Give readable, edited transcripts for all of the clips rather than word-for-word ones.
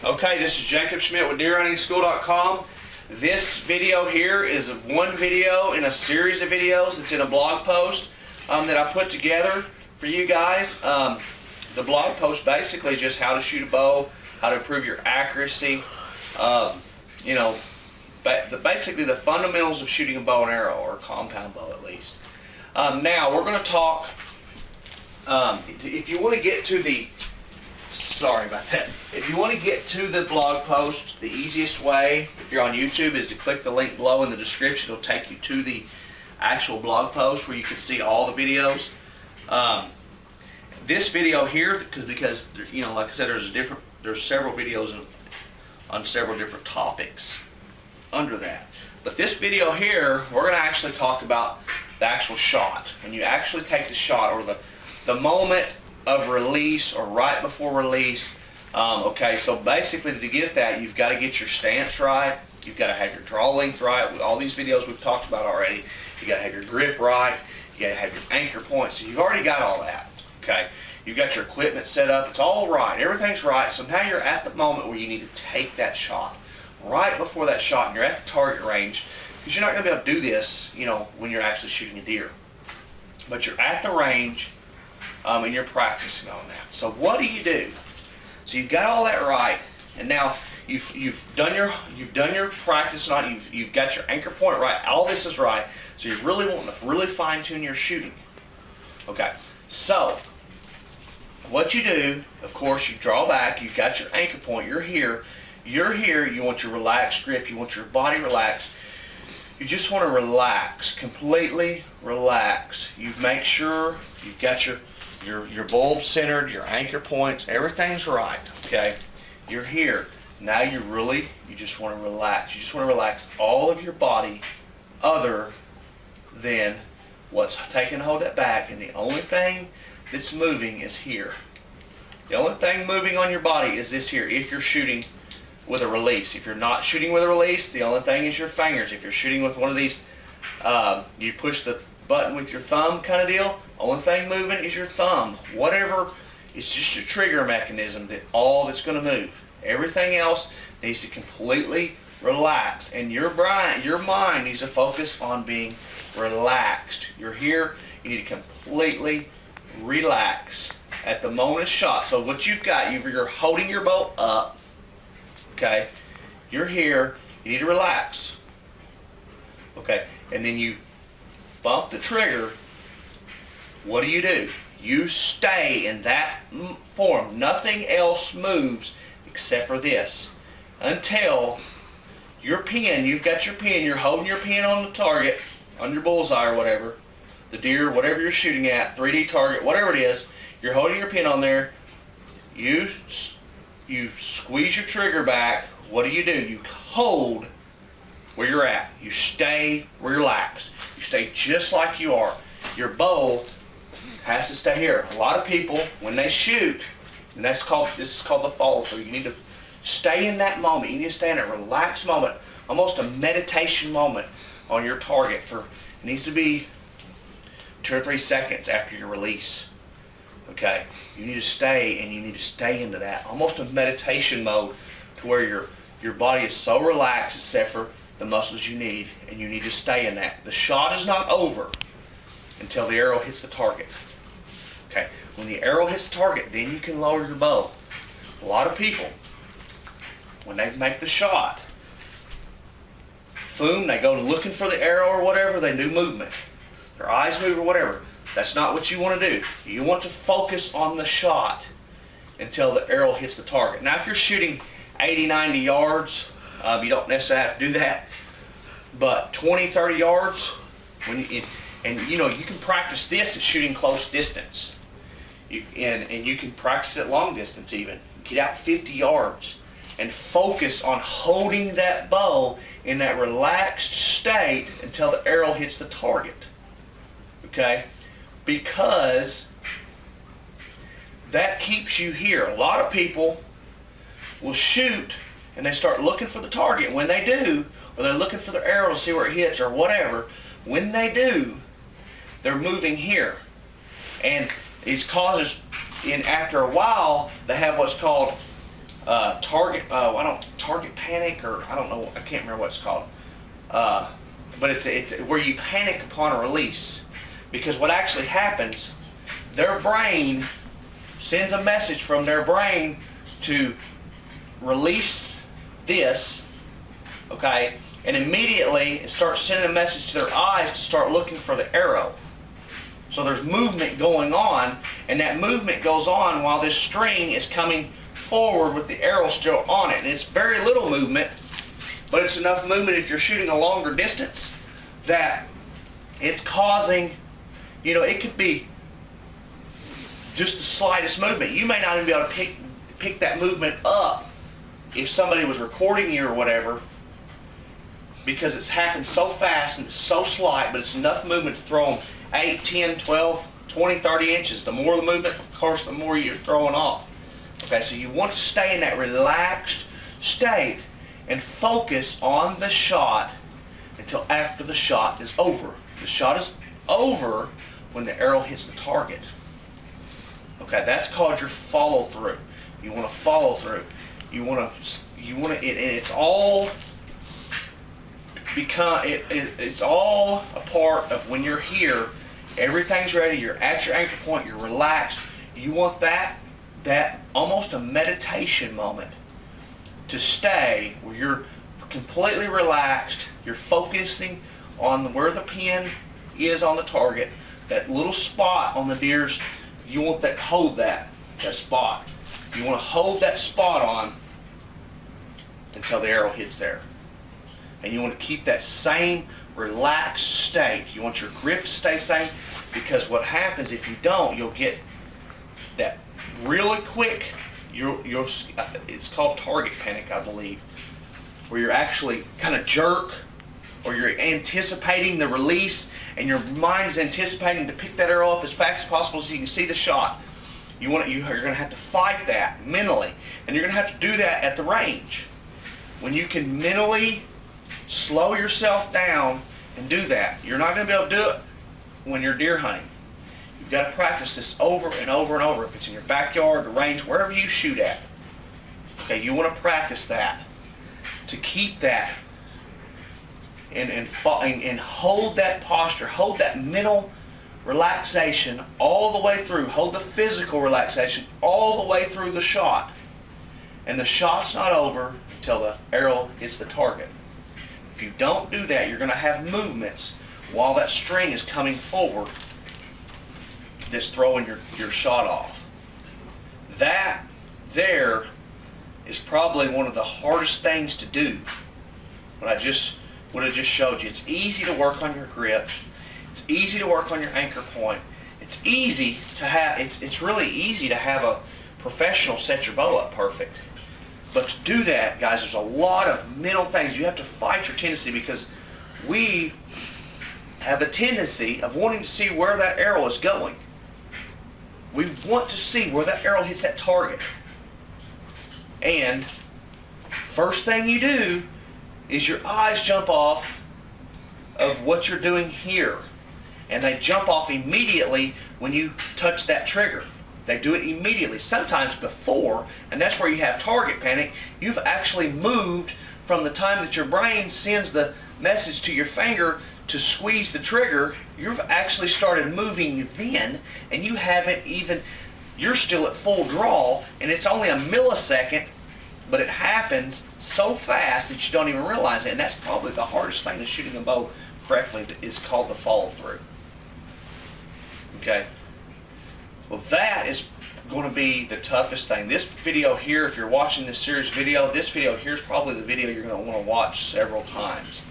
Okay, this is Jacob Schmidt with deerhuntingschool.com. This video here is one video in a series of videos. It's in a blog post that I put together for you guys. The blog post basically just how to shoot a bow, how to improve your accuracy, basically the fundamentals of shooting a bow and arrow, or a compound bow at least. Now we're going to talk, if you want to get to the, sorry about that, if you want to get to the blog post, the easiest way, if you're on YouTube, is to click the link below in the description. It'll take you to the actual blog post where you can see all the videos. This video here, because like I said, there's several videos on several different topics under that. But this video here, we're going to actually talk about the actual shot. When you actually take the shot, or the moment of release, or right before release. Okay, so basically to get that, you've got to get your stance right. You've got to have your draw length right. With all these videos we've talked about already, you got to have your grip right. You got to have your anchor point. So you've already got all that. Okay, you've got your equipment set up. It's all right. Everything's right. So now you're at the moment where you need to take that shot. Right before that shot, and you're at the target range, because you're not going to be able to do this, when you're actually shooting a deer. But you're at the range, and you're practicing on that. So what do? So you've got all that right, and now you've done your practice on it. You've got your anchor point right. All this is right. So you're really wanting to really fine tune your shooting. Okay. So what you do, of course, you draw back. You've got your anchor point. You're here. You're here. You want your relaxed grip. You want your body relaxed. You just want to relax, completely relax. You make sure you've got your bulb centered, your anchor points, everything's right, okay? You're here. Now you just want to relax. You just want to relax all of your body other than what's taking hold of that back, and the only thing that's moving is here. The only thing moving on your body is this here, if you're shooting with a release. If you're not shooting with a release, the only thing is your fingers. If you're shooting with one of these, you push the button with your thumb kind of deal, only thing moving is your thumb. Whatever, it's just your trigger mechanism that's going to move. Everything else needs to completely relax, and your mind needs to focus on being relaxed. You're here, you need to completely relax at the moment of shot. So what you've got, you're holding your bow up, okay? You're here, you need to relax, okay? And then you bump the trigger. What do? You stay in that form. Nothing else moves except for this until your pin, you've got your pin, you're holding your pin on the target, on your bullseye or whatever, the deer, whatever you're shooting at, 3D target, whatever it is, you're holding your pin on there. You squeeze your trigger back. What do? You hold where you're at. You stay relaxed. You stay just like you are. Your bow has to stay here. A lot of people, when they shoot, and this is called the follow through, you need to stay in that moment. You need to stay in a relaxed moment, almost a meditation moment on your target. It needs to be 2 or 3 seconds after your release. Okay? You need to stay, and you need to stay into that, almost a meditation mode, to where your body is so relaxed except for the muscles you need, and you need to stay in that. The shot is not over until the arrow hits the target. Okay, when the arrow hits the target, then you can lower your bow. A lot of people, when they make the shot, boom, they go looking for the arrow or whatever, they do movement. Their eyes move or whatever. That's not what you want to do. You want to focus on the shot until the arrow hits the target. Now if you're shooting 80, 90 yards, you don't necessarily have to do that, but 20, 30 yards, you can practice this at shooting close distance, and you can practice at long distance even. Get out 50 yards and focus on holding that bow in that relaxed state until the arrow hits the target, okay? Because that keeps you here. A lot of people will shoot and they start looking for the target. When they do, or they're looking for the arrow to see where it hits or whatever, when they do, they're moving here. And it causes, after a while, they have what's called target panic, or I don't know, I can't remember what it's called. But it's where you panic upon a release, because what actually happens, their brain sends a message from their brain to release this, okay, and immediately it starts sending a message to their eyes to start looking for the arrow. So there's movement going on, and that movement goes on while this string is coming forward with the arrow still on it. And it's very little movement, but it's enough movement if you're shooting a longer distance that it's causing, it could be just the slightest movement. You may not even be able to pick that movement up if somebody was recording you or whatever, because it's happened so fast and it's so slight, but it's enough movement to throw them 8, 10, 12, 20, 30 inches. The more the movement, of course, the more you're throwing off. Okay, so you want to stay in that relaxed state and focus on the shot until after the shot is over. The shot is over when the arrow hits the target. Okay, that's called your follow through. You want to follow through. It's all it's all a part of when you're here. Everything's ready. You're at your anchor point. You're relaxed. You want that almost a meditation moment to stay where you're completely relaxed. You're focusing on where the pin is on the target. That little spot on the deer's, you want that, hold that spot. You want to hold that spot on until the arrow hits there. And you want to keep that same relaxed state. You want your grip to stay same, because what happens if you don't, you'll get that really quick, it's called target panic, I believe, where you're actually kind of jerk, or you're anticipating the release, and your mind's anticipating to pick that arrow up as fast as possible so you can see the shot. You're going to have to fight that mentally, and you're going to have to do that at the range. When you can mentally slow yourself down and do that, you're not going to be able to do it when you're deer hunting. You've got to practice this over and over and over. If it's in your backyard, the range, wherever you shoot at. Okay, you want to practice that to keep that and hold that posture, hold that mental relaxation all the way through. Hold the physical relaxation all the way through the shot. And the shot's not over until the arrow hits the target. If you don't do that, you're going to have movements while that string is coming forward that's throwing your shot off. That there is probably one of the hardest things to do. What I just showed you. It's easy to work on your grip. It's easy to work on your anchor point. It's easy to have. It's really easy to have a professional set your bow up perfect. But to do that, guys, there's a lot of mental things. You have to fight your tendency, because we have a tendency of wanting to see where that arrow is going. We want to see where that arrow hits that target. And first thing you do is your eyes jump off of what you're doing here. And they jump off immediately when you touch that trigger. They do it immediately, sometimes before, and that's where you have target panic. You've actually moved from the time that your brain sends the message to your finger to squeeze the trigger. You've actually started moving then, and you haven't even, you're still at full draw, and it's only a millisecond, but it happens so fast that you don't even realize it. And that's probably the hardest thing to shooting a bow correctly, is called the follow through. Okay? Well, that is going to be the toughest thing. This video here, if you're watching this series video, this video here is probably the video you're going to want to watch several times.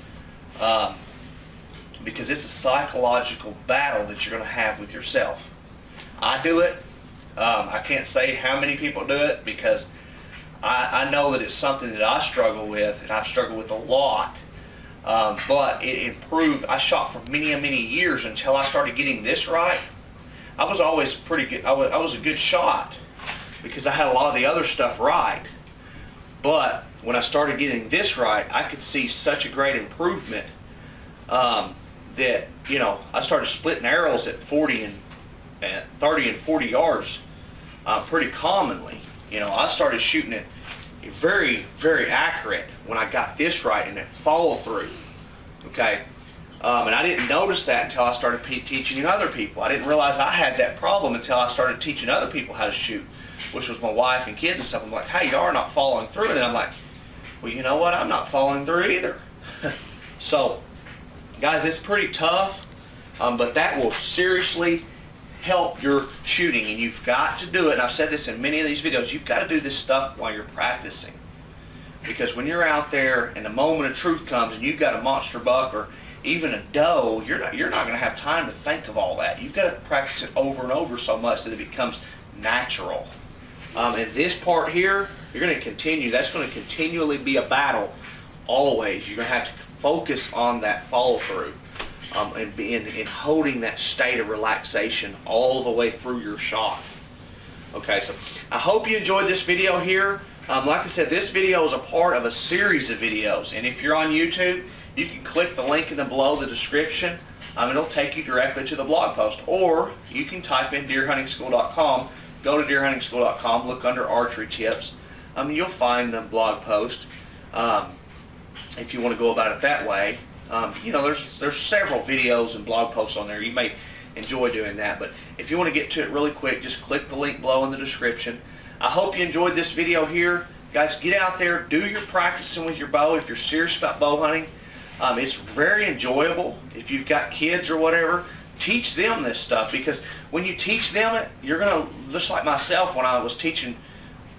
Because it's a psychological battle that you're going to have with yourself. I do it. I can't say how many people do it, because I know that it's something that I struggle with, and I've struggled with a lot. But it improved. I shot for many years until I started getting this right. I was always pretty good. I was a good shot because I had a lot of the other stuff right. But when I started getting this right, I could see such a great improvement that, I started splitting arrows at 30 and 40 yards pretty commonly. I started shooting it very, very accurate when I got this right and that follow through. Okay, and I didn't notice that until I started teaching other people. I didn't realize I had that problem until I started teaching other people how to shoot, which was my wife and kids and stuff. I'm like, hey, y'all are not following through. And I'm like, well, you know what? I'm not following through either. So, guys, it's pretty tough, but that will seriously help your shooting, and you've got to do it. And I've said this in many of these videos. You've got to do this stuff while you're practicing, because when you're out there and the moment of truth comes and you've got a monster buck or even a doe, you're not going to have time to think of all that. You've got to practice it over and over so much that it becomes natural. And this part here, you're going to continue. That's going to continually be a battle always. You're going to have to focus on that follow through, and in holding that state of relaxation all the way through your shot. Okay, so I hope you enjoyed this video here. Like I said, this video is a part of a series of videos, and if you're on YouTube, you can click the link in below the description. It'll take you directly to the blog post, or you can type in deerhuntingschool.com. Go to deerhuntingschool.com, look under archery tips. You'll find the blog post if you want to go about it that way. You know, there's several videos and blog posts on there. You may enjoy doing that, but if you want to get to it really quick, just click the link below in the description. I hope you enjoyed this video here. Guys, get out there, do your practicing with your bow if you're serious about bow hunting. It's very enjoyable. If you've got kids or whatever, teach them this stuff, because when you teach them it, you're going to, just like myself when I was teaching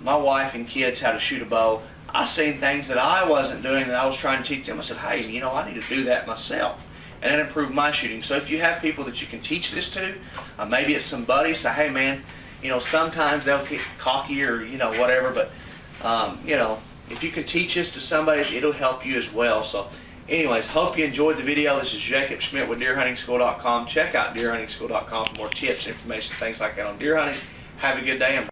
my wife and kids how to shoot a bow, I seen things that I wasn't doing that I was trying to teach them. I said, hey, you know, I need to do that myself. And it improved my shooting. So if you have people that you can teach this to, maybe it's some buddies, say, hey man, you know, sometimes they'll get cocky or, you know, whatever, but, you know, if you can teach this to somebody, it'll help you as well. So anyways, hope you enjoyed the video. This is Jacob Schmidt with deerhuntingschool.com. Check out deerhuntingschool.com for more tips, information, things like that on deer hunting. Have a good day.